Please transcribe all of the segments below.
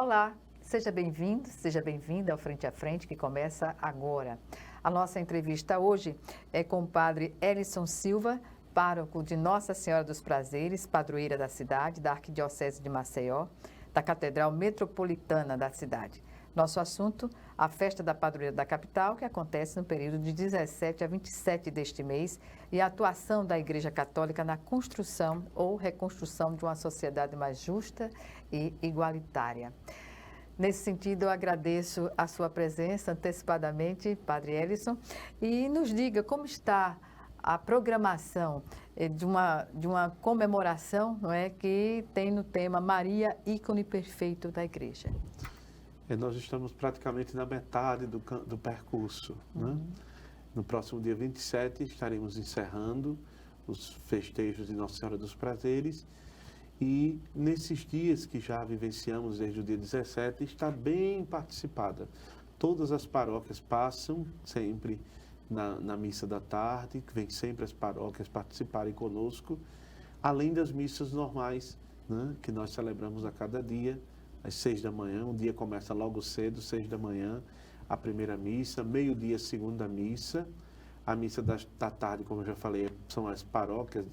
Olá, seja bem-vindo, seja bem-vinda ao Frente a Frente, que começa agora. A nossa entrevista hoje é com o padre Elison Silva, pároco de Nossa Senhora dos Prazeres, padroeira da cidade, da Arquidiocese de Maceió, da Catedral Metropolitana da cidade. Nosso assunto, a festa da padroeira da capital, que acontece no período de 17 a 27 deste mês, e a atuação da Igreja Católica na construção ou reconstrução de uma sociedade mais justa e igualitária. Nesse sentido, eu agradeço a sua presença antecipadamente, Padre Elison, e nos diga como está a programação de uma comemoração, não é, que tem no tema Maria, ícone perfeito da Igreja. Nós estamos praticamente na metade do percurso, né? No próximo dia 27 estaremos encerrando os festejos de Nossa Senhora dos Prazeres e nesses dias que já vivenciamos desde o dia 17 está bem participada. Todas as paróquias passam sempre na missa da tarde, que vem sempre as paróquias participarem conosco, além das missas normais, né, que nós celebramos a cada dia, às 6 da manhã. Um dia começa logo cedo, 6 da manhã, a primeira missa, meio-dia, a segunda missa. A missa da tarde, como eu já falei, são as paróquias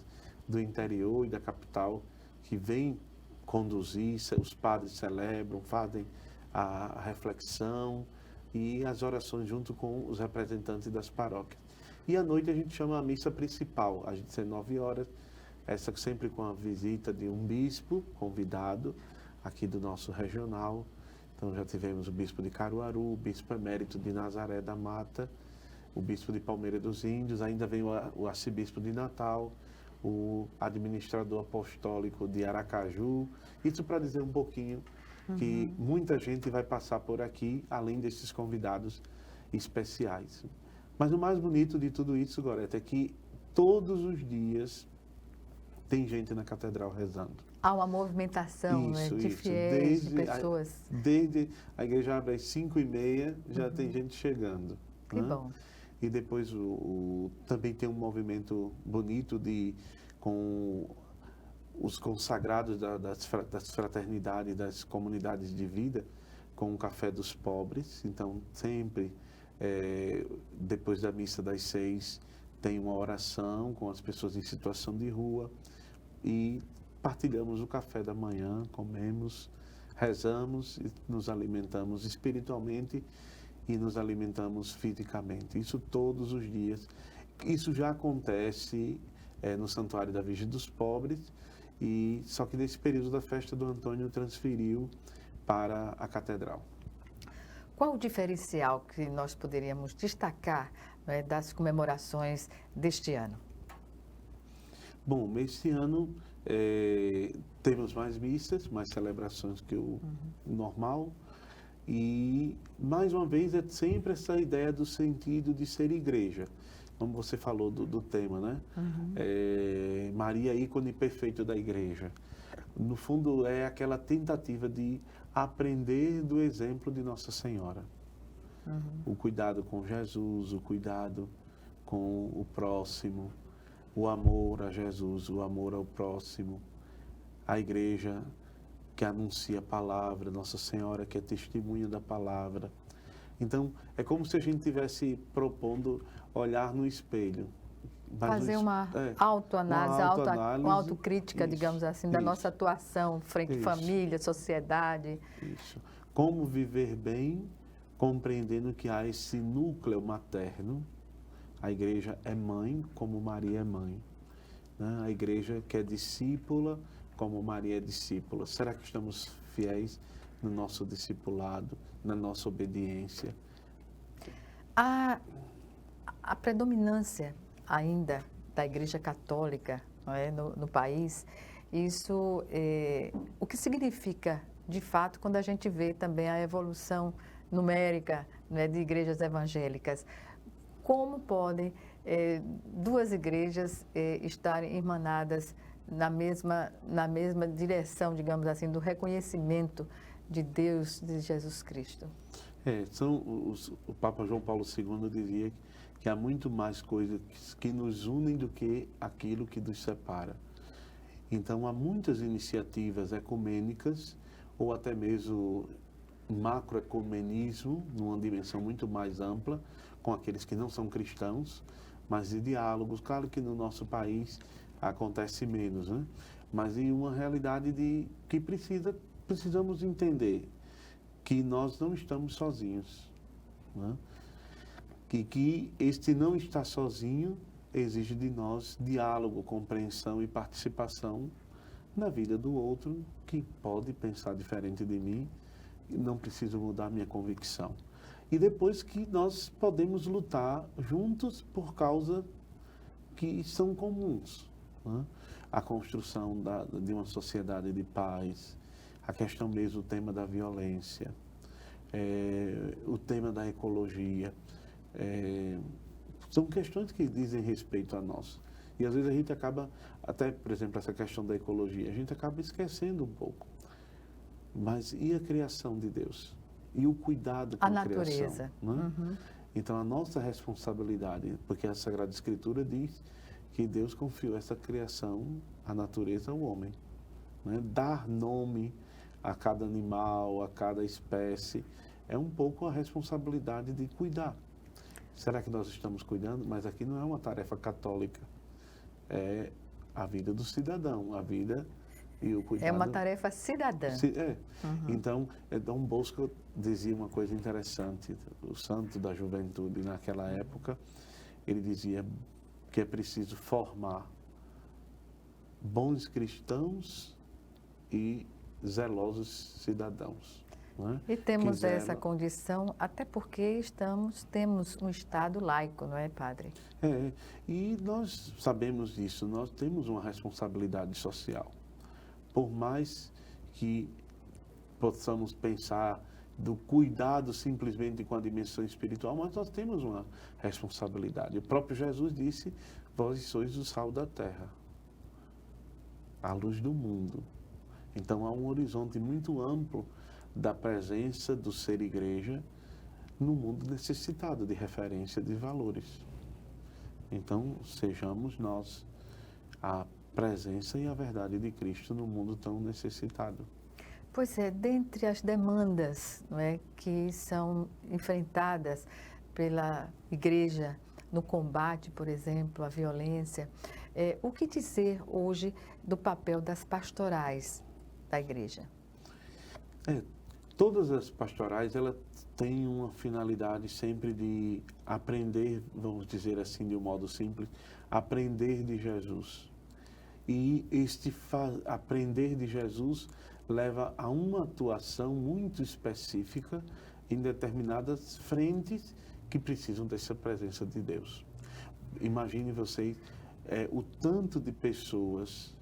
do interior e da capital que vêm conduzir, os padres celebram, fazem a reflexão e as orações junto com os representantes das paróquias. E à noite a gente chama a missa principal, às 19 horas, essa sempre com a visita de um bispo convidado, aqui do nosso regional. Então já tivemos o bispo de Caruaru, o bispo emérito de Nazaré da Mata, o bispo de Palmeira dos Índios, ainda vem o arcebispo de Natal, o administrador apostólico de Aracaju. Isso para dizer um pouquinho que muita gente vai passar por aqui, além desses convidados especiais. Mas o mais bonito de tudo isso, Gorete, é que todos os dias tem gente na catedral rezando. Há uma movimentação, isso, né, de fiéis, de pessoas. Desde a igreja abre às 5h30, já tem gente chegando. Que bom. E depois também tem um movimento bonito com os consagrados das fraternidades, das comunidades de vida, com o Café dos Pobres. Então, sempre, depois da missa das 6, tem uma oração com as pessoas em situação de rua e partilhamos o café da manhã, comemos, rezamos e nos alimentamos espiritualmente e nos alimentamos fisicamente. Isso todos os dias. Isso já acontece no Santuário da Virgem dos Pobres, só que nesse período da festa do Antônio transferiu para a Catedral. Qual o diferencial que nós poderíamos destacar, né, das comemorações deste ano? Bom, este ano temos mais missas, mais celebrações que o normal. E, mais uma vez, é sempre essa ideia do sentido de ser igreja. Como você falou do tema, né? Maria, ícone perfeito da igreja. No fundo, é aquela tentativa de aprender do exemplo de Nossa Senhora. O cuidado com Jesus, o cuidado com o próximo, o amor a Jesus, o amor ao próximo, a igreja que anuncia a palavra, Nossa Senhora que é testemunha da palavra. Então, é como se a gente estivesse propondo olhar no espelho. Fazer uma autoanálise, uma autocrítica, digamos assim, da nossa atuação frente à família, sociedade. Isso. Como viver bem, compreendendo que há esse núcleo materno. A igreja é mãe, como Maria é mãe. Né? A igreja que é discípula, como Maria é discípula. Será que estamos fiéis no nosso discipulado, na nossa obediência? A predominância ainda da Igreja Católica, não é, no país, isso o que significa, de fato, quando a gente vê também a evolução numérica, né, de igrejas evangélicas. Como podem duas igrejas estarem irmanadas na mesma direção, digamos assim, do reconhecimento de Deus, de Jesus Cristo? O Papa João Paulo II dizia que há muito mais coisas que nos unem do que aquilo que nos separa. Então, há muitas iniciativas ecumênicas ou até mesmo macroecumenismo, numa dimensão muito mais ampla, com aqueles que não são cristãos, mas de diálogos. Claro que no nosso país acontece menos, né? Mas em uma realidade que precisamos entender que nós não estamos sozinhos, né? Que este não estar sozinho exige de nós diálogo, compreensão e participação na vida do outro, que pode pensar diferente de mim e não preciso mudar minha convicção. E depois que nós podemos lutar juntos por causa que são comuns, né? A construção de uma sociedade de paz, a questão mesmo, o tema da violência, o tema da ecologia, são questões que dizem respeito a nós. E às vezes a gente acaba, até por exemplo, essa questão da ecologia, a gente acaba esquecendo um pouco. Mas e a criação de Deus? E o cuidado com a natureza. Criação? Né? Uhum. Então a nossa responsabilidade, porque a Sagrada Escritura diz que Deus confiou essa criação, a natureza, ao homem. Né? Dar nome a cada animal, a cada espécie, é um pouco a responsabilidade de cuidar. Será que nós estamos cuidando? Mas aqui não é uma tarefa católica. É a vida do cidadão, a vida e o cuidado. É uma tarefa cidadã. Uhum. Então, Dom Bosco dizia uma coisa interessante. O santo da juventude naquela época, ele dizia que é preciso formar bons cristãos e zelosos cidadãos. Não é? E temos essa condição, até porque temos um Estado laico, não é, padre? E nós sabemos disso, nós temos uma responsabilidade social. Por mais que possamos pensar do cuidado simplesmente com a dimensão espiritual, mas nós temos uma responsabilidade. O próprio Jesus disse, vós sois o sal da terra, a luz do mundo. Então há um horizonte muito amplo da presença do ser igreja no mundo necessitado de referência de valores. Então, sejamos nós a presença e a verdade de Cristo no mundo tão necessitado. Pois é, dentre as demandas, não é, que são enfrentadas pela igreja no combate, por exemplo, à violência, o que dizer hoje do papel das pastorais da igreja? Todas as pastorais, elas têm uma finalidade sempre de aprender, vamos dizer assim, de um modo simples, aprender de Jesus. E aprender de Jesus leva a uma atuação muito específica em determinadas frentes que precisam dessa presença de Deus. Imagine vocês o tanto de pessoas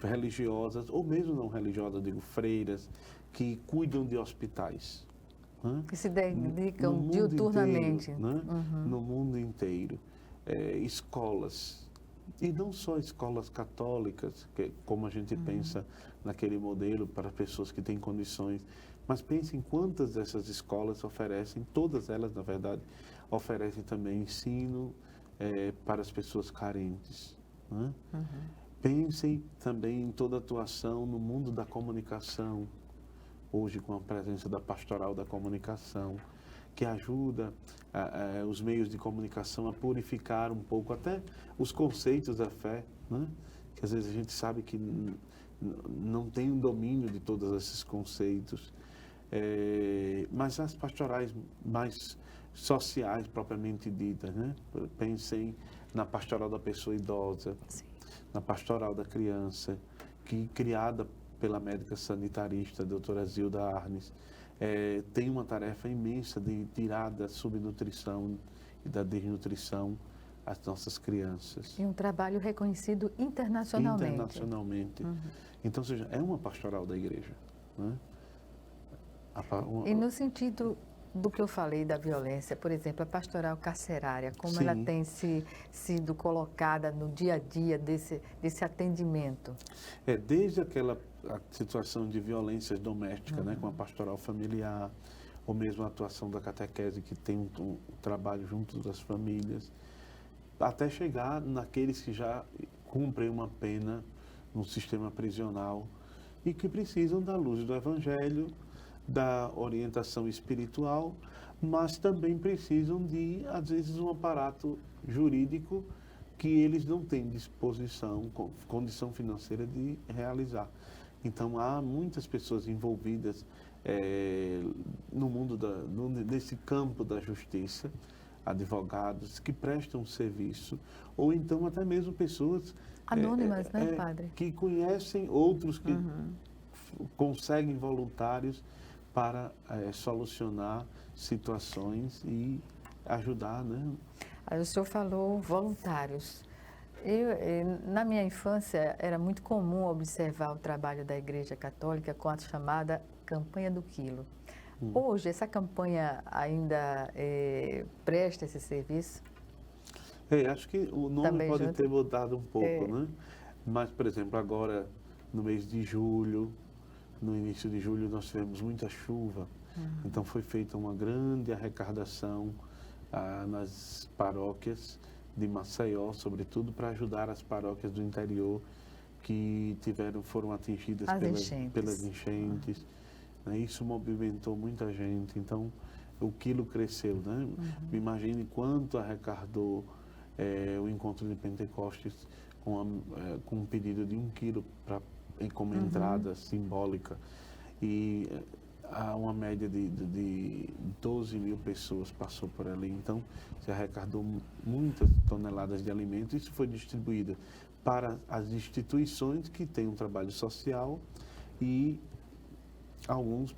religiosas, ou mesmo não religiosas, digo, freiras, que cuidam de hospitais. Né? Que se dedicam diuturnamente. Inteiro, né? Uhum. No mundo inteiro. Escolas. E não só escolas católicas, como a gente pensa naquele modelo para pessoas que têm condições, mas pense em quantas dessas escolas oferecem, todas elas, na verdade, oferecem também ensino para as pessoas carentes. Né? Uhum. Pensem também em toda a atuação no mundo da comunicação, hoje com a presença da pastoral da comunicação, que ajuda os meios de comunicação a purificar um pouco até os conceitos da fé, né? Que às vezes a gente sabe que não tem um domínio de todos esses conceitos, mas as pastorais mais sociais propriamente ditas, né? Pensem na pastoral da pessoa idosa, sim, na pastoral da criança, que criada pela médica sanitarista, a doutora Zilda Arnes, tem uma tarefa imensa de tirar da subnutrição e da desnutrição as nossas crianças. E um trabalho reconhecido internacionalmente. Internacionalmente. Uhum. Então, ou seja, é uma pastoral da igreja. Né? E no sentido do que eu falei da violência, por exemplo, a pastoral carcerária, como sim, ela tem sido colocada no dia a dia desse atendimento? Desde aquela situação de violências domésticas, né, com a pastoral familiar, ou mesmo a atuação da catequese, que tem um trabalho junto das famílias, até chegar naqueles que já cumprem uma pena no sistema prisional, e que precisam da luz do Evangelho, da orientação espiritual, mas também precisam de, às vezes, um aparato jurídico que eles não têm disposição, condição financeira de realizar. Então, há muitas pessoas envolvidas no mundo nesse campo da justiça, advogados que prestam serviço, ou então até mesmo pessoas anônimas, né, padre? Que conhecem outros que conseguem voluntários para solucionar situações e ajudar, né? Aí o senhor falou voluntários. Na minha infância, era muito comum observar o trabalho da Igreja Católica com a chamada Campanha do Quilo. Hoje, essa campanha ainda presta esse serviço? Acho que o nome também pode ter mudado um pouco, né? Mas, por exemplo, agora, no mês de julho, no início de julho, nós tivemos muita chuva. Então, foi feita uma grande arrecadação nas paróquias de Maceió, sobretudo para ajudar as paróquias do interior que foram atingidas pelas enchentes. Isso movimentou muita gente, então o quilo cresceu, né? Imagine quanto arrecadou o encontro de Pentecostes com um pedido de 1 quilo como entrada simbólica, e uma média de 12 mil pessoas passou por ali. Então, se arrecadou muitas toneladas de alimentos. Isso foi distribuído para as instituições que têm um trabalho social e alguns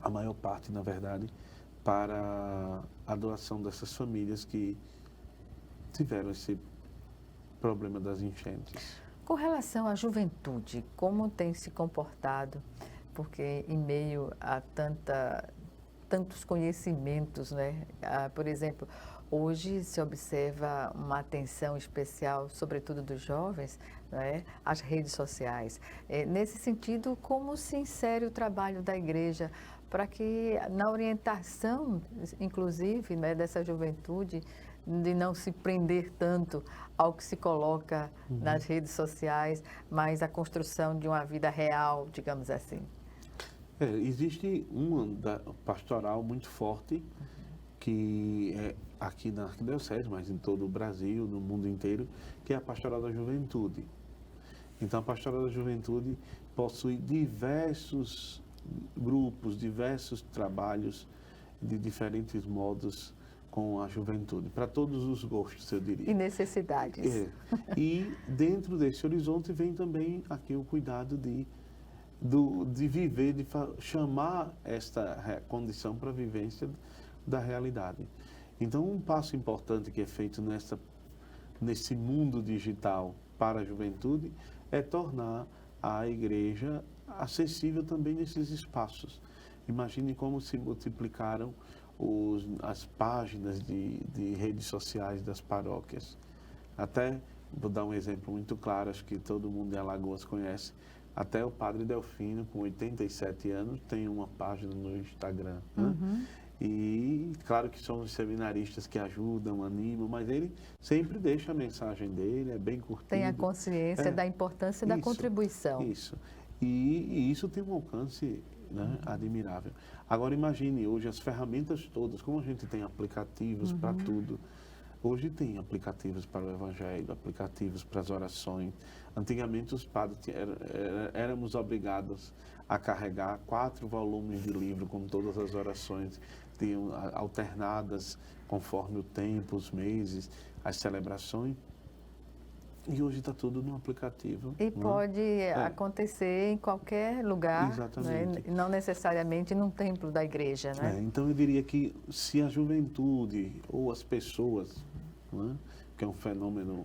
a maior parte, na verdade, para a doação dessas famílias que tiveram esse problema das enchentes. Com relação à juventude, como tem se comportado? Porque em meio a tantos conhecimentos, né? Por exemplo, hoje se observa uma atenção especial, sobretudo dos jovens, né? Às redes sociais. Nesse sentido, como se insere o trabalho da igreja para que, na orientação, inclusive, né, dessa juventude, de não se prender tanto ao que se coloca nas redes sociais, mas a construção de uma vida real, digamos assim? Existe uma pastoral muito forte, que é aqui na Arquidiocese, mas em todo o Brasil, no mundo inteiro, que é a Pastoral da Juventude. Então, a Pastoral da Juventude possui diversos grupos, diversos trabalhos de diferentes modos com a juventude, para todos os gostos, eu diria. E necessidades. E dentro desse horizonte vem também aqui o cuidado de viver, de chamar esta condição para a vivência da realidade. Então, um passo importante que é feito nesse mundo digital para a juventude é tornar a igreja acessível também nesses espaços. Imagine como se multiplicaram as páginas de redes sociais das paróquias. Até, vou dar um exemplo muito claro, acho que todo mundo em Alagoas conhece. Até o padre Delfino, com 87 anos, tem uma página no Instagram. Né? E claro que são os seminaristas que ajudam, animam, mas ele sempre deixa a mensagem dele, é bem curtido. Tem a consciência da importância da contribuição. Isso. E isso tem um alcance, né, admirável. Agora imagine hoje as ferramentas todas, como a gente tem aplicativos para tudo. Hoje tem aplicativos para o Evangelho, aplicativos para as orações. Antigamente os padres éramos obrigados a carregar 4 volumes de livro com todas as orações, alternadas conforme o tempo, os meses, as celebrações. E hoje está tudo no aplicativo. E pode acontecer em qualquer lugar, exatamente. Né? Não necessariamente num templo da igreja. Né? Então eu diria que se a juventude ou as pessoas, né, que é um fenômeno,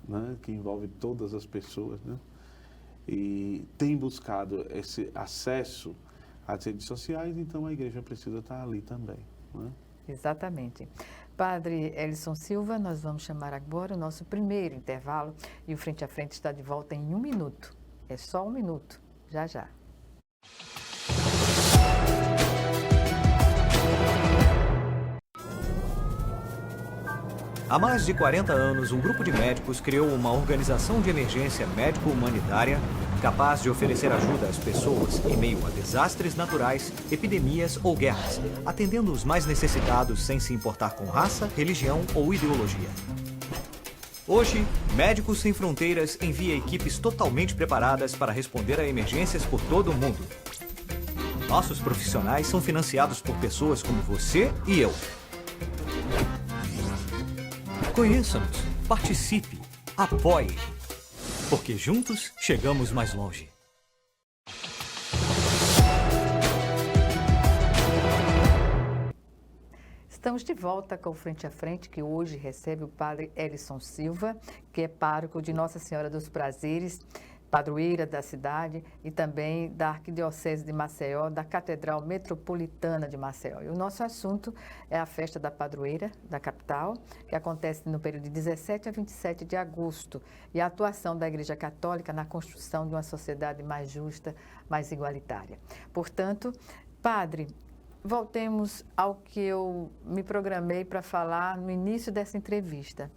né, que envolve todas as pessoas, né, e tem buscado esse acesso às redes sociais, então a igreja precisa estar ali também. Né? Exatamente. Padre Elison Silva, nós vamos chamar agora o nosso primeiro intervalo e o Frente a Frente está de volta em 1 minuto. É só 1 minuto, já já. Há mais de 40 anos, um grupo de médicos criou uma organização de emergência médico-humanitária capaz de oferecer ajuda às pessoas em meio a desastres naturais, epidemias ou guerras, atendendo os mais necessitados sem se importar com raça, religião ou ideologia. Hoje, Médicos Sem Fronteiras envia equipes totalmente preparadas para responder a emergências por todo o mundo. Nossos profissionais são financiados por pessoas como você e eu. Conheça-nos, participe, apoie, porque juntos chegamos mais longe. Estamos de volta com o Frente a Frente, que hoje recebe o padre Elisson Silva, que é pároco de Nossa Senhora dos Prazeres, padroeira da cidade e também da Arquidiocese de Maceió, da Catedral Metropolitana de Maceió. E o nosso assunto é a festa da padroeira da capital, que acontece no período de 17 a 27 de agosto, e a atuação da Igreja Católica na construção de uma sociedade mais justa, mais igualitária. Portanto, padre, voltemos ao que eu me programei para falar no início dessa entrevista,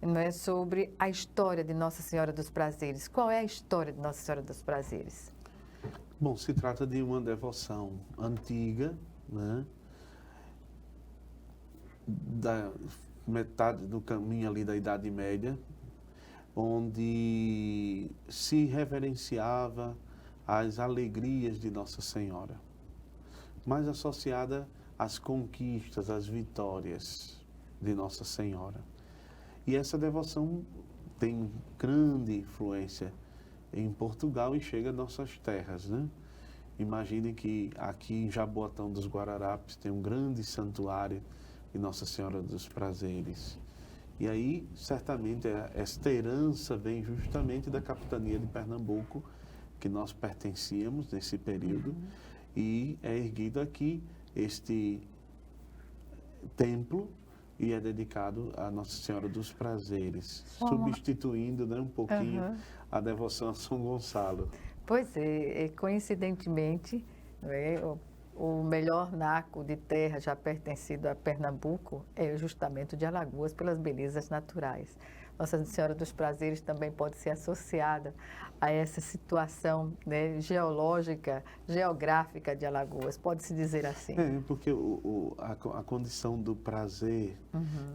não é, sobre a história de Nossa Senhora dos Prazeres. Qual é a história de Nossa Senhora dos Prazeres? Bom, se trata de uma devoção antiga, né, da metade do caminho ali da Idade Média, onde se reverenciava as alegrias de Nossa Senhora, mais associada às conquistas, às vitórias de Nossa Senhora. E essa devoção tem grande influência em Portugal e chega a nossas terras, né? Imaginem que aqui em Jaboatão dos Guararapes tem um grande santuário de Nossa Senhora dos Prazeres. E aí, certamente, esta herança vem justamente da capitania de Pernambuco, que nós pertencíamos nesse período, e é erguido aqui este templo e é dedicado a Nossa Senhora dos Prazeres, substituindo, né, um pouquinho a devoção a São Gonçalo. Pois é, coincidentemente, não é, o melhor naco de terra já pertencido a Pernambuco é justamente o de Alagoas, pelas belezas naturais. Nossa Senhora dos Prazeres também pode ser associada a essa situação, né, geológica, geográfica de Alagoas, pode-se dizer assim. É, porque a condição do prazer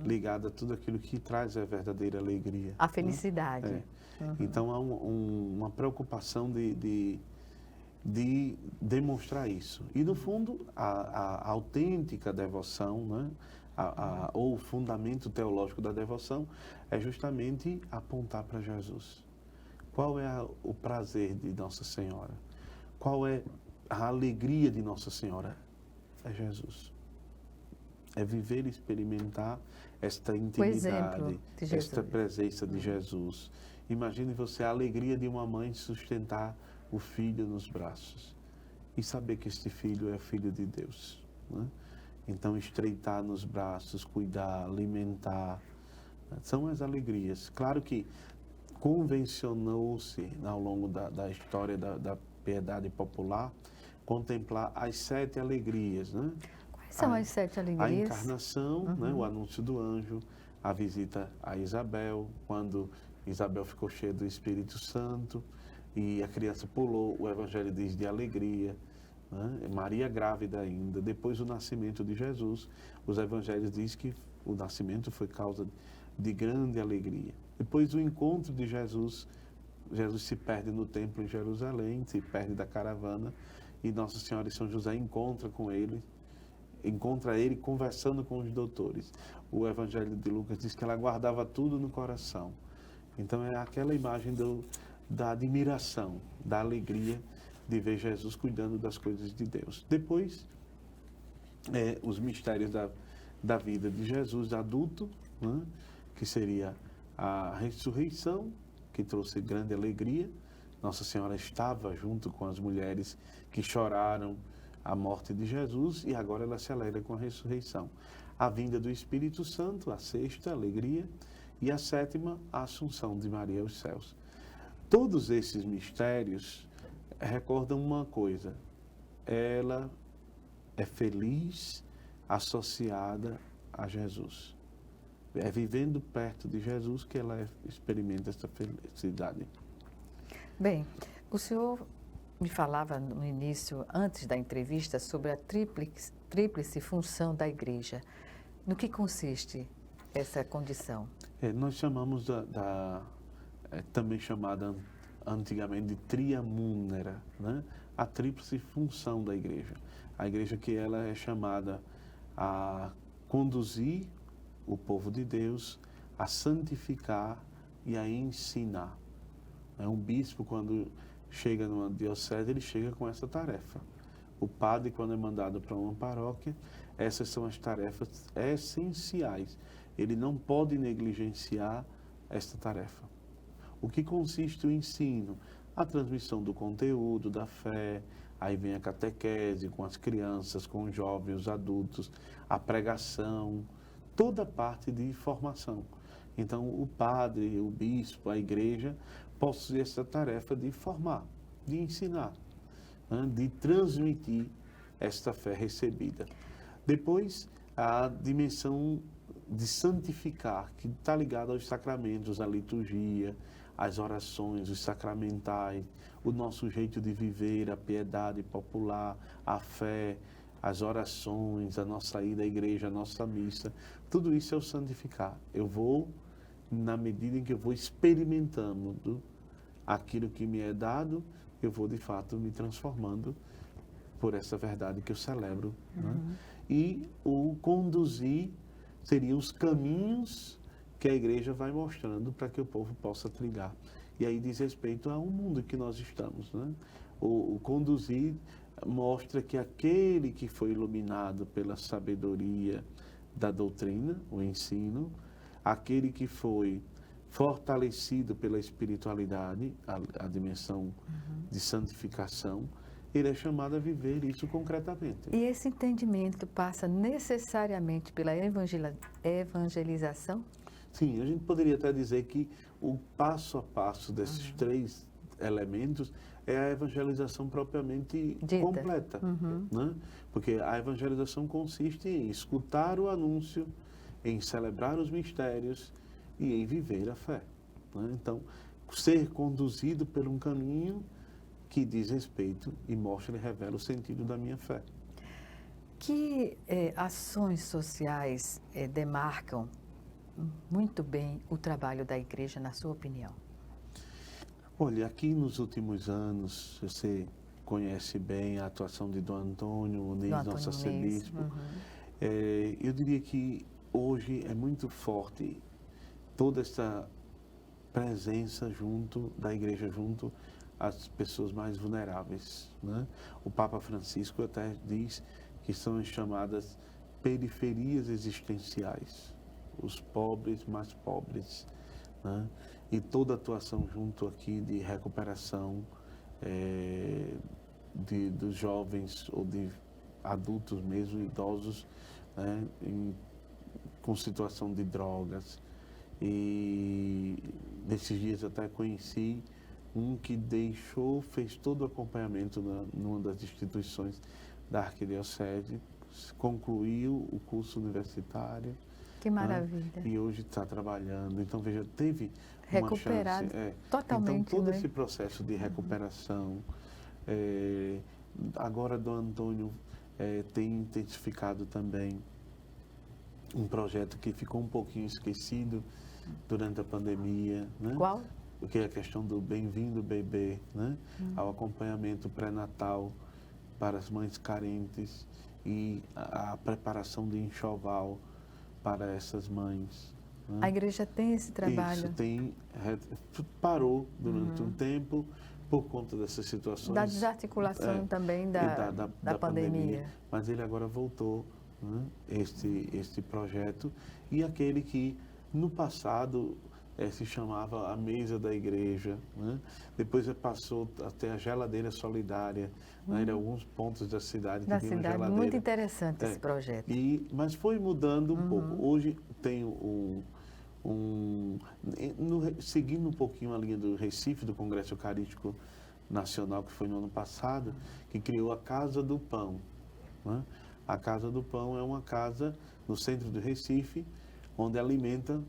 ligada a tudo aquilo que traz a verdadeira alegria. A felicidade. Né? É. Então há uma preocupação de demonstrar isso. E, no fundo, a autêntica devoção, né, ou o fundamento teológico da devoção é justamente apontar para Jesus. Qual é o prazer de Nossa Senhora? Qual é a alegria de Nossa Senhora? É Jesus. É viver e experimentar esta intimidade, esta presença de Jesus. Imagine você a alegria de uma mãe sustentar o filho nos braços e saber que este filho é filho de Deus, né? Então, estreitar nos braços, cuidar, alimentar, né, são as alegrias. Claro que convencionou-se, ao longo da história da piedade popular, contemplar as 7 alegrias, né? Quais são as 7 alegrias? A encarnação, né, o anúncio do anjo, a visita a Isabel, quando Isabel ficou cheia do Espírito Santo e a criança pulou, o Evangelho diz de alegria, né? Maria grávida ainda, depois o nascimento de Jesus, os Evangelhos dizem que o nascimento foi causa de grande alegria. Depois o encontro de Jesus, Jesus se perde no templo em Jerusalém, se perde da caravana, e Nossa Senhora e São José encontra ele conversando com os doutores. O Evangelho de Lucas diz que ela guardava tudo no coração. Então é aquela imagem da admiração, da alegria de ver Jesus cuidando das coisas de Deus. Depois, os mistérios da vida de Jesus adulto, né, que seria a ressurreição, que trouxe grande alegria. Nossa Senhora estava junto com as mulheres que choraram a morte de Jesus e agora ela se alegra com a ressurreição. A vinda do Espírito Santo, a 6ª, alegria, e a 7ª, a Assunção de Maria aos céus. Todos esses mistérios recordam uma coisa: ela é feliz associada a Jesus. É vivendo perto de Jesus que ela experimenta essa felicidade. Bem, o senhor me falava no início, antes da entrevista, sobre a tríplice função da igreja. No que consiste essa condição? Nós chamamos também chamada antigamente de triamúnera, né? A tríplice função da igreja. A igreja que ela é chamada a conduzir o povo de Deus, a santificar e a ensinar. Um bispo, quando chega numa diocese, ele chega com essa tarefa. O padre, quando é mandado para uma paróquia, essas são as tarefas essenciais. Ele não pode negligenciar esta tarefa. O que consiste o ensino? A transmissão do conteúdo, da fé, aí vem a catequese com as crianças, com os jovens, os adultos, a pregação, toda a parte de formação. Então, o padre, o bispo, a igreja, possui essa tarefa de formar, de ensinar, né? De transmitir esta fé recebida. Depois, a dimensão de santificar, que está ligada aos sacramentos, à liturgia, às orações, os sacramentais, o nosso jeito de viver, a piedade popular, a fé, as orações, a nossa ida à igreja, a nossa missa. Tudo isso é o santificar. Eu vou, na medida em que eu vou experimentando aquilo que me é dado, eu vou de fato me transformando por essa verdade que eu celebro. Né? E o conduzir seriam os caminhos que a igreja vai mostrando para que o povo possa trilhar. E aí diz respeito ao mundo que nós estamos. Né? O conduzir mostra que aquele que foi iluminado pela sabedoria da doutrina, o ensino, aquele que foi fortalecido pela espiritualidade, a dimensão de santificação, ele é chamado a viver isso concretamente. E esse entendimento passa necessariamente pela evangelização? Sim, a gente poderia até dizer que o passo a passo desses três elementos é a evangelização propriamente dita, completa. Né? Porque a evangelização consiste em escutar o anúncio, em celebrar os mistérios e em viver a fé. Né? Então, ser conduzido por um caminho que diz respeito e mostra e revela o sentido da minha fé. Que ações sociais demarcam muito bem o trabalho da igreja, na sua opinião? Olha, aqui nos últimos anos, você conhece bem a atuação de Dom Antônio Muniz, nosso arcebispo. Eu diria que hoje é muito forte toda essa presença junto da igreja, junto às pessoas mais vulneráveis. Né? O Papa Francisco até diz que são as chamadas periferias existenciais, os pobres mais pobres. Né? E toda atuação junto aqui de recuperação dos jovens ou de adultos mesmo, idosos, né? Com situação de drogas. E nesses dias eu até conheci um que fez todo o acompanhamento numa das instituições da Arquidiocese, concluiu o curso universitário. Que maravilha. E hoje está trabalhando. Então, veja, teve recuperado uma chance. totalmente. Então, todo esse processo de recuperação. Agora, Dom Antônio tem intensificado também um projeto que ficou um pouquinho esquecido durante a pandemia. Né? Qual? Que é a questão do Bem-vindo Bebê, né? Ao acompanhamento pré-natal para as mães carentes e a preparação de enxoval para essas mães. Né? A igreja tem esse trabalho? Isso parou durante um tempo por conta dessas situações. Da desarticulação também da pandemia. Mas ele agora voltou, né? este projeto, e aquele que no passado se chamava a mesa da igreja, né? Depois passou até a geladeira solidária, né? Em alguns pontos da cidade que tinha uma geladeira. Muito interessante esse projeto. Mas foi mudando um pouco. Hoje tem seguindo um pouquinho a linha do Recife, do Congresso Eucarístico Nacional, que foi no ano passado, que criou a Casa do Pão. Né? A Casa do Pão é uma casa no centro do Recife, onde alimenta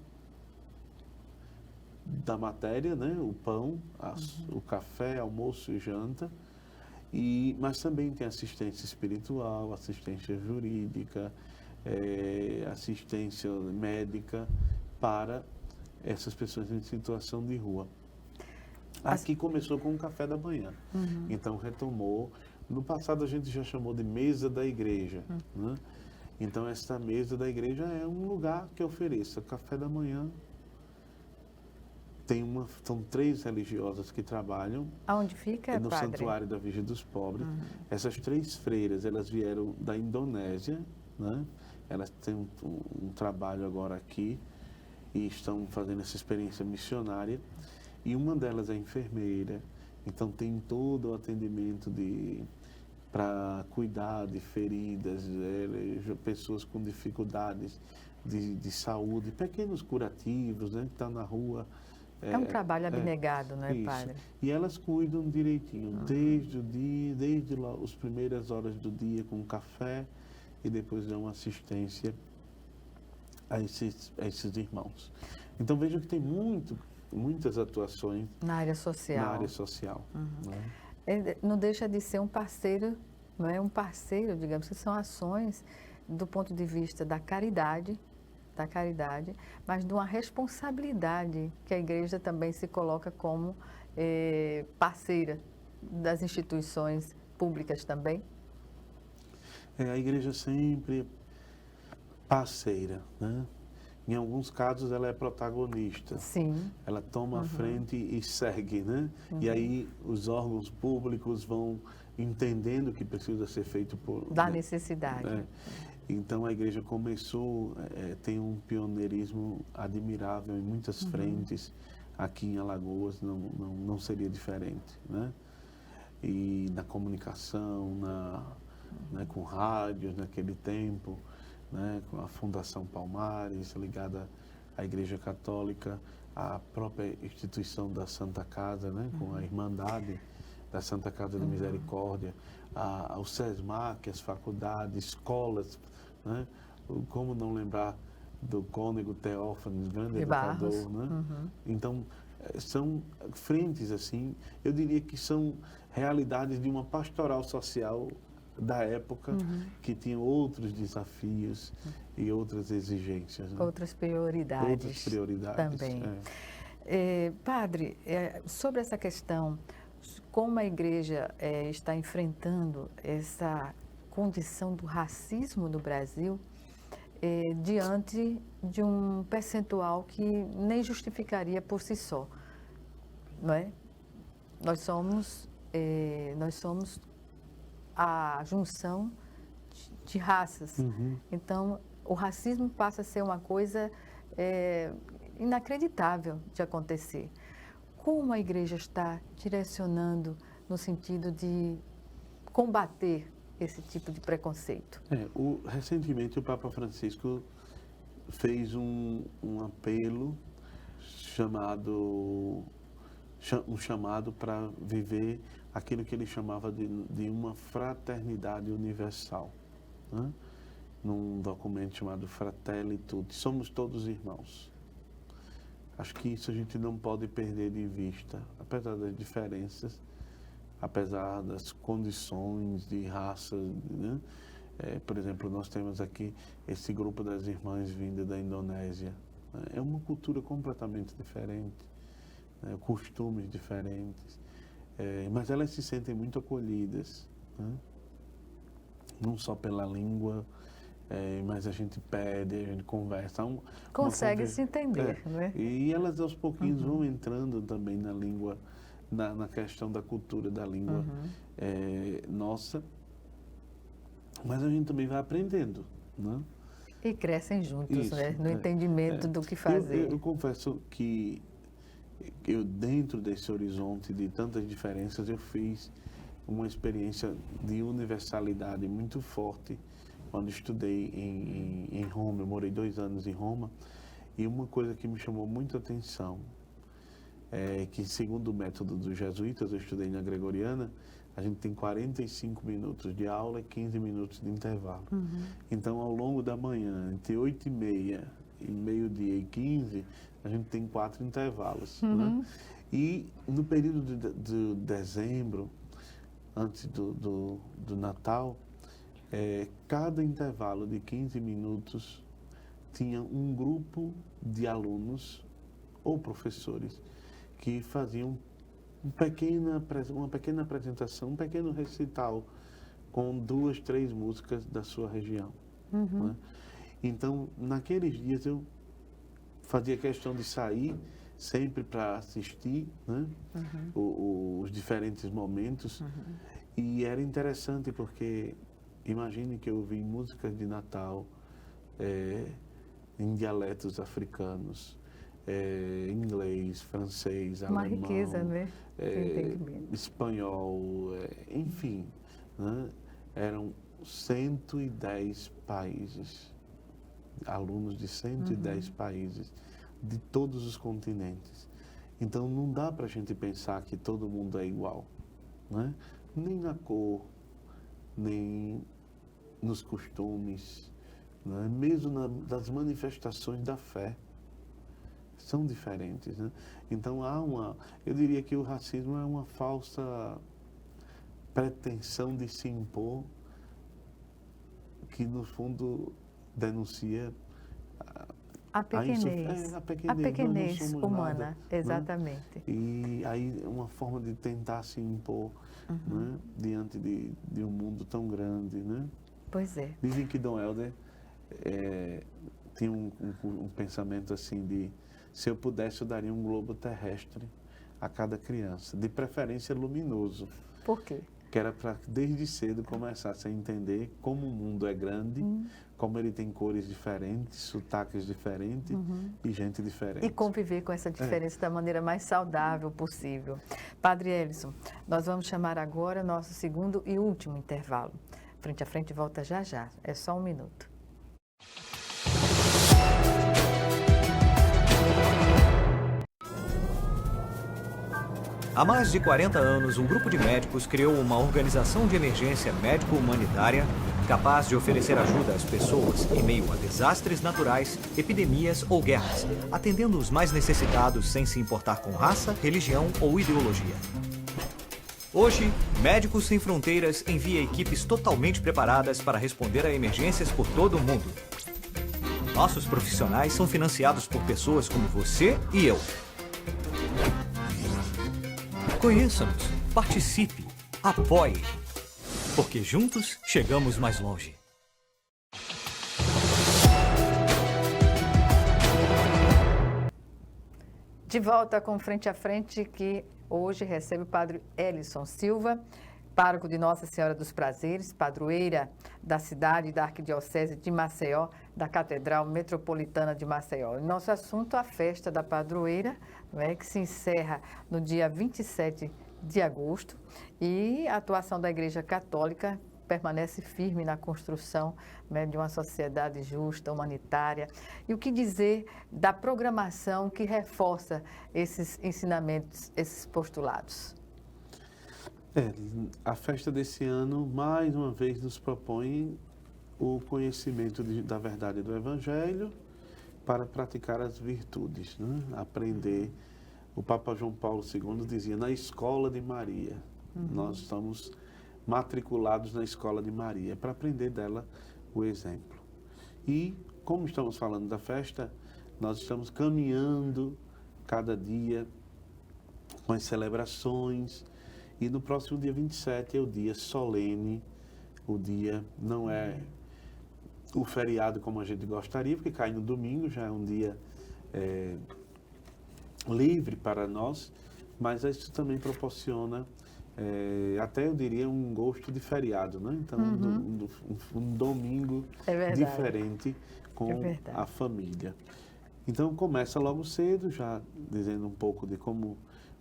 da matéria, né? O pão, o café, almoço e janta, mas também tem assistência espiritual, assistência jurídica, assistência médica para essas pessoas em situação de rua. Aqui começou com o café da manhã, então retomou. No passado a gente já chamou de mesa da igreja, né? Então essa mesa da igreja é um lugar que ofereça café da manhã. São 3 religiosas que trabalham. Aonde fica, no padre? Santuário da Virgem dos Pobres. Essas 3 freiras, elas vieram da Indonésia, né? Elas têm um trabalho agora aqui e estão fazendo essa experiência missionária. E uma delas é enfermeira, então tem todo o atendimento para cuidar de feridas, pessoas com dificuldades de saúde, pequenos curativos, né? Que estão na rua. É um trabalho abnegado, não é, isso. padre? E elas cuidam direitinho, desde o dia, desde as primeiras horas do dia com café e depois dão assistência a esses irmãos. Então vejam que tem muitas atuações Na área social. Né? Não deixa de ser um parceiro, não é um parceiro, digamos, que são ações do ponto de vista da caridade, mas de uma responsabilidade que a igreja também se coloca como parceira das instituições públicas também. A igreja sempre parceira, né? Em alguns casos ela é protagonista. Sim. Ela toma a frente e segue, né? E aí os órgãos públicos vão entendendo que precisa ser feito da necessidade. Então a igreja começou, tem um pioneirismo admirável em muitas frentes. Aqui em Alagoas não seria diferente, né? E na comunicação, né, com rádios naquele tempo, né, com a Fundação Palmares, ligada à Igreja Católica, a própria instituição da Santa Casa, né, com a Irmandade da Santa Casa de Misericórdia, o SESMAC, as faculdades, escolas, né? Como não lembrar do cônego Teófanes, grande educador, né? Então, são frentes, assim, eu diria que são realidades de uma pastoral social da época, que tinha outros desafios e outras exigências. Né? Outras prioridades também. Padre, sobre essa questão, como a igreja está enfrentando essa condição do racismo no Brasil, diante de um percentual que nem justificaria por si só, não é? Nós somos a junção de raças. Então, o racismo passa a ser uma coisa inacreditável de acontecer. Como a igreja está direcionando no sentido de combater esse tipo de preconceito? Recentemente o Papa Francisco fez um apelo chamado para viver aquilo que ele chamava de uma fraternidade universal, né? Num documento chamado Fratelli Tutti, somos todos irmãos. Acho que isso a gente não pode perder de vista, apesar das diferenças, apesar das condições de raça, né? Por exemplo, nós temos aqui esse grupo das irmãs vindas da Indonésia. Né? É uma cultura completamente diferente, né? Costumes diferentes, mas elas se sentem muito acolhidas, né? Não só pela língua, mas a gente pede, a gente conversa. Consegue se entender, né? E elas aos pouquinhos vão entrando também na língua, na questão da cultura da língua nossa, mas a gente também vai aprendendo, né? E crescem juntos, Isso, né? No entendimento do que fazer. Eu confesso que eu, dentro desse horizonte de tantas diferenças, eu fiz uma experiência de universalidade muito forte quando estudei em Roma. Eu morei 2 anos em Roma, e uma coisa que me chamou muita atenção é que, segundo o método dos jesuítas, eu estudei na Gregoriana, a gente tem 45 minutos de aula e 15 minutos de intervalo. Então, ao longo da manhã, entre 8h30 e meio-dia e 15, a gente tem 4 intervalos, né? E no período de dezembro, antes do Natal, cada intervalo de 15 minutos tinha um grupo de alunos ou professores que faziam uma pequena apresentação, um pequeno recital com 2, 3 músicas da sua região. Né? Então, naqueles dias eu fazia questão de sair sempre para assistir, né? Os diferentes momentos. E era interessante porque, imagine que eu ouvi músicas de Natal em dialetos africanos, inglês, francês, Uma alemão, riqueza, né? espanhol, enfim, né? Eram 110 países, alunos de 110 países, de todos os continentes. Então, não dá para a gente pensar que todo mundo é igual, né? Nem na cor, nem nos costumes, né? Mesmo das manifestações da fé, são diferentes, né? Então, eu diria que o racismo é uma falsa pretensão de se impor, que no fundo denuncia a pequenez, a pequenez humana, nada, exatamente. Né? E aí uma forma de tentar se impor, né? Diante de um mundo tão grande, né? Pois é. Dizem que Dom Helder tinha um pensamento assim de: se eu pudesse, eu daria um globo terrestre a cada criança, de preferência luminoso. Por quê? Que era para desde cedo começasse a entender como o mundo é grande, como ele tem cores diferentes, sotaques diferentes e gente diferente. E conviver com essa diferença da maneira mais saudável possível. Padre Elison, nós vamos chamar agora nosso segundo e último intervalo. Frente a Frente volta já já, é só 1 minuto. Há mais de 40 anos, um grupo de médicos criou uma organização de emergência médico-humanitária capaz de oferecer ajuda às pessoas em meio a desastres naturais, epidemias ou guerras, atendendo os mais necessitados sem se importar com raça, religião ou ideologia. Hoje, Médicos Sem Fronteiras envia equipes totalmente preparadas para responder a emergências por todo o mundo. Nossos profissionais são financiados por pessoas como você e eu. Conheça-nos, participe, apoie, porque juntos chegamos mais longe. De volta com Frente a Frente, que hoje recebe o Padre Elison Silva, pároco de Nossa Senhora dos Prazeres, padroeira da cidade e da Arquidiocese de Maceió, da Catedral Metropolitana de Maceió. Nosso assunto, a festa da padroeira, que se encerra no dia 27 de agosto, e a atuação da Igreja Católica permanece firme na construção de uma sociedade justa, humanitária. E o que dizer da programação que reforça esses ensinamentos, esses postulados? A festa desse ano, mais uma vez, nos propõe o conhecimento da verdade do Evangelho para praticar as virtudes, né? Aprender. O Papa João Paulo II dizia: na escola de Maria. Nós estamos matriculados na escola de Maria, para aprender dela o exemplo. E, como estamos falando da festa, nós estamos caminhando cada dia com as celebrações. E no próximo dia 27 é o dia solene, o dia não é o feriado como a gente gostaria, porque cai no domingo, já é um dia livre para nós, mas isso também proporciona, até eu diria, um gosto de feriado, né? Então, um domingo diferente com a família. Então, começa logo cedo, já dizendo um pouco de como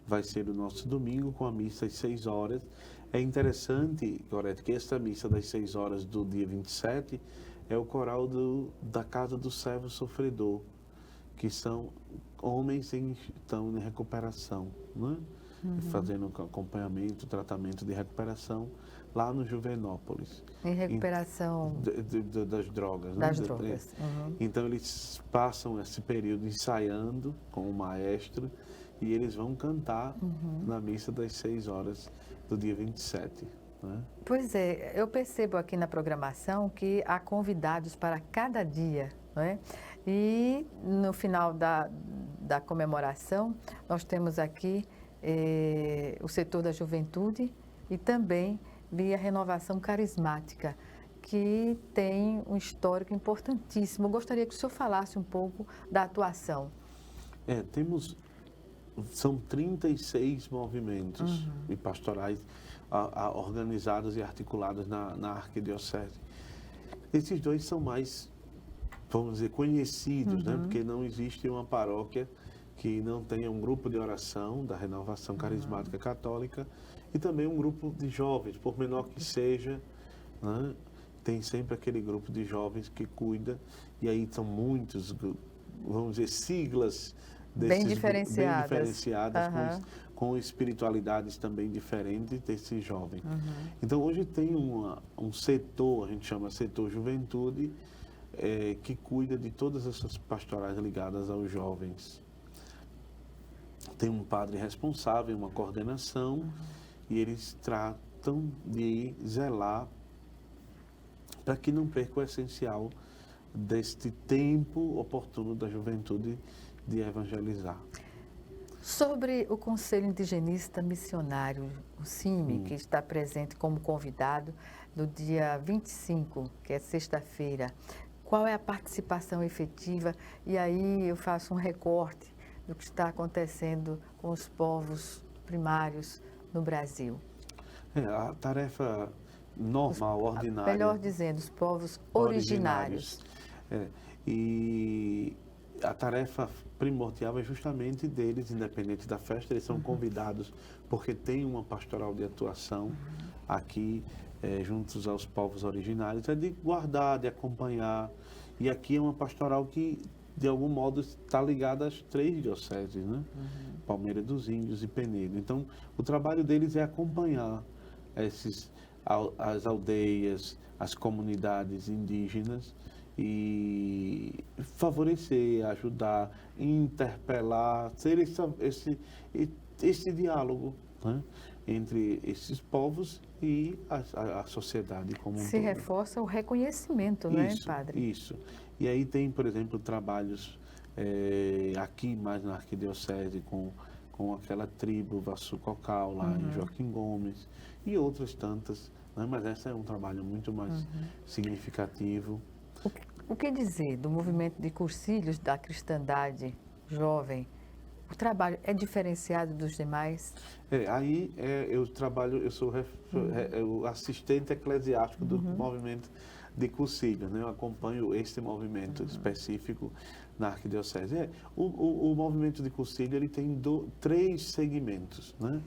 vai ser o nosso domingo, com a missa às 6 horas. É interessante, Gorete, que esta missa das 6 horas do dia 27 é o coral da Casa do Servo Sofredor, que são homens que estão em recuperação, né? fazendo acompanhamento, tratamento de recuperação lá no Juvenópolis. Em recuperação Das drogas. das né? drogas. Então, eles passam esse período ensaiando com o maestro e eles vão cantar na missa das 6 horas do dia 27. Né? Pois é, eu percebo aqui na programação que há convidados para cada dia, não é? E no final da comemoração, nós temos aqui o setor da juventude e também via Renovação Carismática, que tem um histórico importantíssimo. Eu gostaria que o senhor falasse um pouco da atuação. São 36 movimentos e pastorais organizados e articulados na arquidiocese. Esses dois são mais, vamos dizer, conhecidos, né? Porque não existe uma paróquia que não tenha um grupo de oração da Renovação Carismática Católica e também um grupo de jovens, por menor que seja, né? Tem sempre aquele grupo de jovens que cuida, e aí são muitos, vamos dizer, siglas bem diferenciadas com espiritualidades também diferentes desses jovens. Então, hoje tem um setor, a gente chama setor juventude, que cuida de todas essas pastorais ligadas aos jovens. Tem um padre responsável, uma coordenação, e eles tratam de zelar para que não perca o essencial deste tempo oportuno da juventude de evangelizar. Sobre o Conselho Indigenista Missionário, o CIMI, que está presente como convidado no dia 25, que é sexta-feira, qual é a participação efetiva? E aí eu faço um recorte do que está acontecendo com os povos primários no Brasil. A tarefa normal, ordinária. Melhor dizendo, os povos originários. E a tarefa primordial é justamente deles, independente da festa, eles são convidados porque tem uma pastoral de atuação aqui, juntos aos povos originários, é de guardar, de acompanhar. E aqui é uma pastoral que, de algum modo, está ligada às 3 dioceses, né? Palmeira dos Índios e Penedo. Então, o trabalho deles é acompanhar as aldeias, as comunidades indígenas e favorecer, ajudar, interpelar, ser esse diálogo, né, entre esses povos e a sociedade como um todo. Se reforça o reconhecimento, não é, padre? Isso. E aí tem, por exemplo, trabalhos aqui mais na arquidiocese com aquela tribo Vassucocal lá em Joaquim Gomes e outras tantas, né? Mas esse é um trabalho muito mais significativo. O que dizer do movimento de cursilhos da cristandade jovem? O trabalho é diferenciado dos demais? Eu sou o assistente eclesiástico do movimento de cursilhos, né? Eu acompanho este movimento específico na arquidiocese. O movimento de cursilho, ele tem 3 segmentos, né?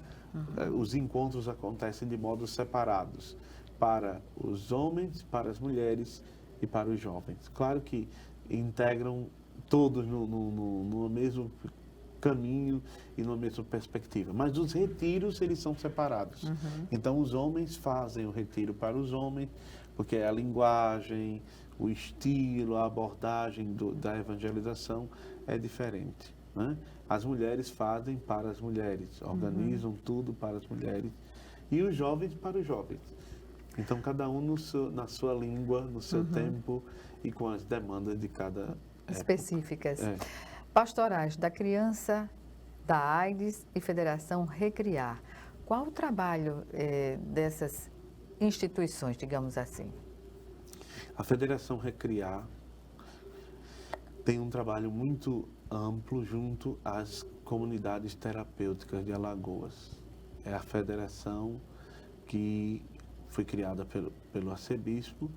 Os encontros acontecem de modos separados, para os homens, para as mulheres e para os jovens. Claro que integram todos no mesmo caminho e na mesma perspectiva. Mas os retiros, eles são separados. Então, os homens fazem o retiro para os homens, porque a linguagem, o estilo, a abordagem da evangelização é diferente, né? As mulheres fazem para as mulheres, organizam tudo para as mulheres, e os jovens para os jovens. Então, cada um na sua língua, no seu tempo e com as demandas de cada época. Específicas. Pastorais da Criança, da AIDS e Federação Recriar. Qual o trabalho dessas instituições, digamos assim? A Federação Recriar tem um trabalho muito amplo junto às comunidades terapêuticas de Alagoas. É a federação que foi criada pelo arcebispo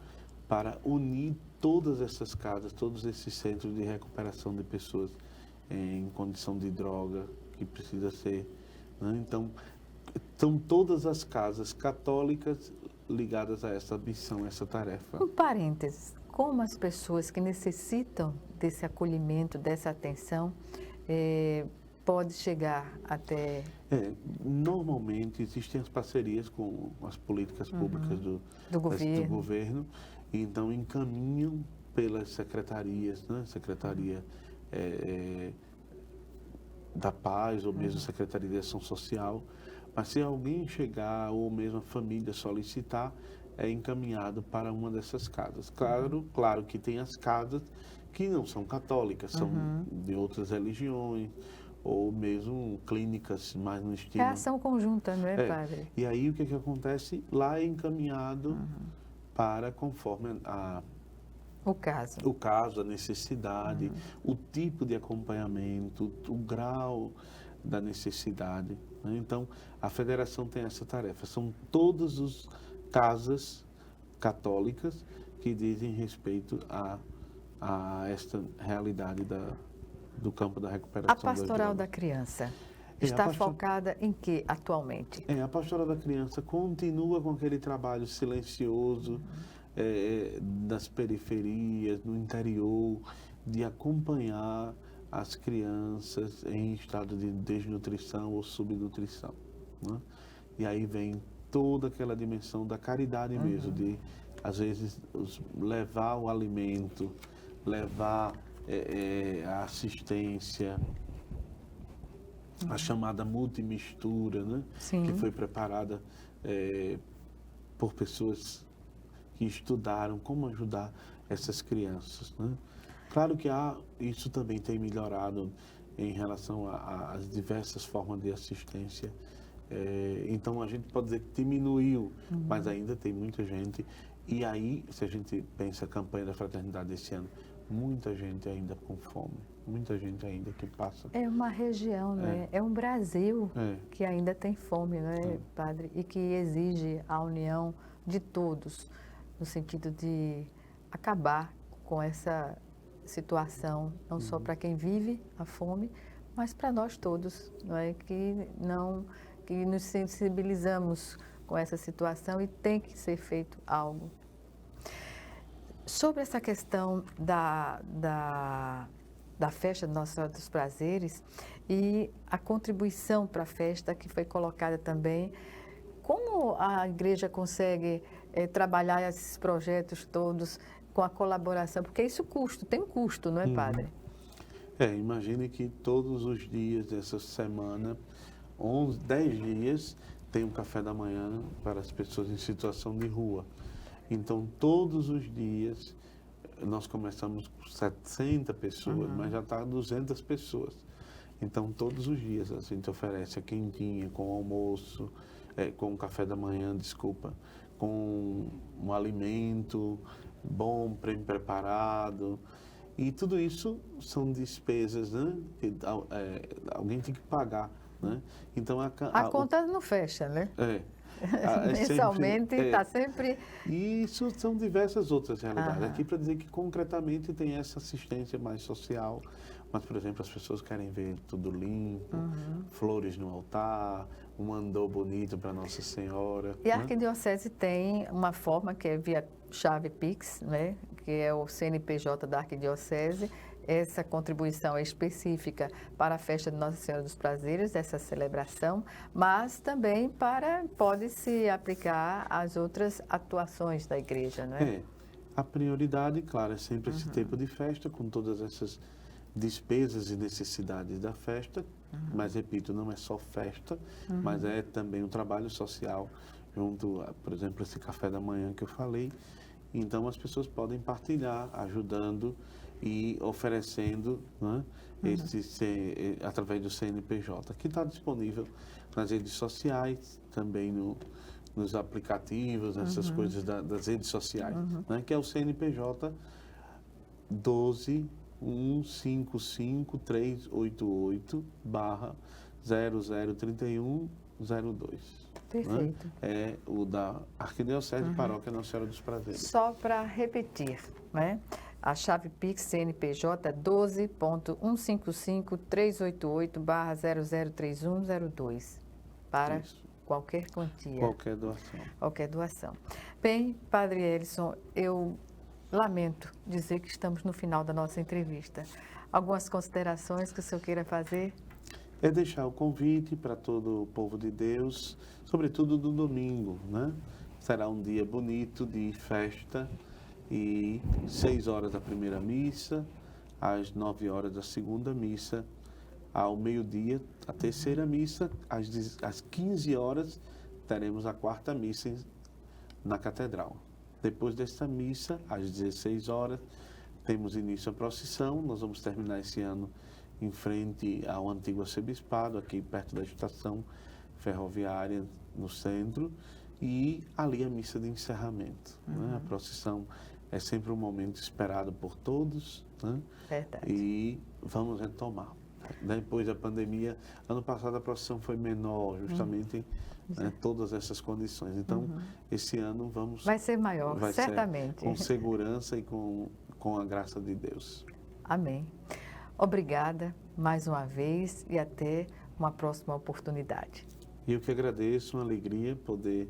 para unir todas essas casas, todos esses centros de recuperação de pessoas em condição de droga, que precisa ser, né? Então, são todas as casas católicas ligadas a essa missão, a essa tarefa. Um parênteses, como as pessoas que necessitam desse acolhimento, dessa atenção, pode chegar até... Normalmente existem as parcerias com as políticas públicas do governo, e então encaminham pelas secretarias, né? Secretaria da Paz ou mesmo Secretaria de Ação Social, mas se alguém chegar ou mesmo a família solicitar, é encaminhado para uma dessas casas. Claro que tem as casas que não são católicas, são de outras religiões, ou mesmo clínicas mais no estilo... É ação conjunta, não é, padre? E aí o que acontece? Lá é encaminhado para conforme o caso, a necessidade, o tipo de acompanhamento, o grau da necessidade, né? Então, a federação tem essa tarefa. São todas as casas católicas que dizem respeito a esta realidade do campo da recuperação. A pastoral da criança está focada em que atualmente? A pastoral da criança continua com aquele trabalho silencioso das periferias, no interior, de acompanhar as crianças em estado de desnutrição ou subnutrição, né? E aí vem toda aquela dimensão da caridade mesmo, de às vezes levar o alimento, levar a assistência, a chamada multimistura, né? Que foi preparada por pessoas que estudaram como ajudar essas crianças, né? Claro que isso também tem melhorado em relação às diversas formas de assistência. Então a gente pode dizer que diminuiu, mas ainda tem muita gente. E aí, se a gente pensa a campanha da fraternidade esse ano, muita gente ainda com fome, muita gente ainda que passa. É uma região, né? É um Brasil que ainda tem fome, não é, padre? E que exige a união de todos, no sentido de acabar com essa situação, não só para quem vive a fome, mas para nós todos, não é? Que nos sensibilizamos com essa situação e tem que ser feito algo. Sobre essa questão da festa de Nossa Senhora dos Prazeres e a contribuição para a festa que foi colocada também, como a igreja consegue trabalhar esses projetos todos com a colaboração? Porque isso tem um custo, não é, padre? Imagine que todos os dias dessa semana, 10 dias, tem um café da manhã para as pessoas em situação de rua. Então, todos os dias, nós começamos com 70 pessoas, mas já está 200 pessoas. Então, todos os dias a gente oferece a quentinha, com almoço, com café da manhã, com um alimento bom, bem preparado. E tudo isso são despesas, né? Que alguém tem que pagar, né? Então, a conta não fecha, né? Mensalmente está sempre... E isso são diversas outras realidades. Aqui para dizer que concretamente tem essa assistência mais social, mas, por exemplo, as pessoas querem ver tudo limpo, flores no altar, um andor bonito para Nossa Senhora. E a Arquidiocese tem uma forma que é via chave Pix, né? Que é o CNPJ da Arquidiocese. Essa contribuição é específica para a festa de Nossa Senhora dos Prazeres, essa celebração, mas também pode se aplicar às outras atuações da igreja, não é? A prioridade, claro, é sempre esse tempo de festa, com todas essas despesas e necessidades da festa, mas, repito, não é só festa, mas é também um trabalho social, junto, por exemplo, esse café da manhã que eu falei. Então, as pessoas podem partilhar, ajudando e oferecendo, né, através do CNPJ, que está disponível nas redes sociais, também nos aplicativos, essas coisas das redes sociais, né, que é o CNPJ 12.155.388/003102. Perfeito. Né? É o da Arquidiocese Paróquia Nossa Senhora dos Prazeres. Só para repetir, né? A chave Pix CNPJ é 12.155.388/003102 para qualquer quantia. Qualquer doação. Qualquer doação. Bem, Padre Elison, eu lamento dizer que estamos no final da nossa entrevista. Algumas considerações que o senhor queira fazer? é deixar o convite para todo o povo de Deus, sobretudo do domingo, né? Será um dia bonito de festa e 6 horas da primeira missa, às 9 horas da segunda missa, ao meio-dia a terceira missa, às 15 horas teremos a quarta missa na catedral. Depois desta missa, às 16 horas, temos início a procissão. Nós vamos terminar esse ano em frente ao antigo arcebispado, aqui perto da estação ferroviária, no centro, e ali a missa de encerramento. Né? A procissão é sempre um momento esperado por todos, né? Verdade. E vamos retomar. Depois da pandemia, ano passado a procissão foi menor, justamente todas essas condições. Então, esse ano vamos... Vai ser maior, vai certamente. Ser com segurança e com a graça de Deus. Amém. Obrigada mais uma vez e até uma próxima oportunidade. E eu que agradeço, uma alegria poder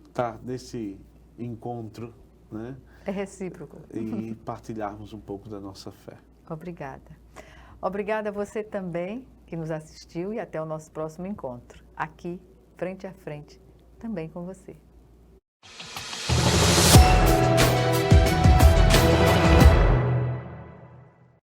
estar nesse encontro, né? É recíproco. E partilharmos um pouco da nossa fé. Obrigada. Obrigada a você também que nos assistiu e até o nosso próximo encontro, aqui, frente a frente, também com você.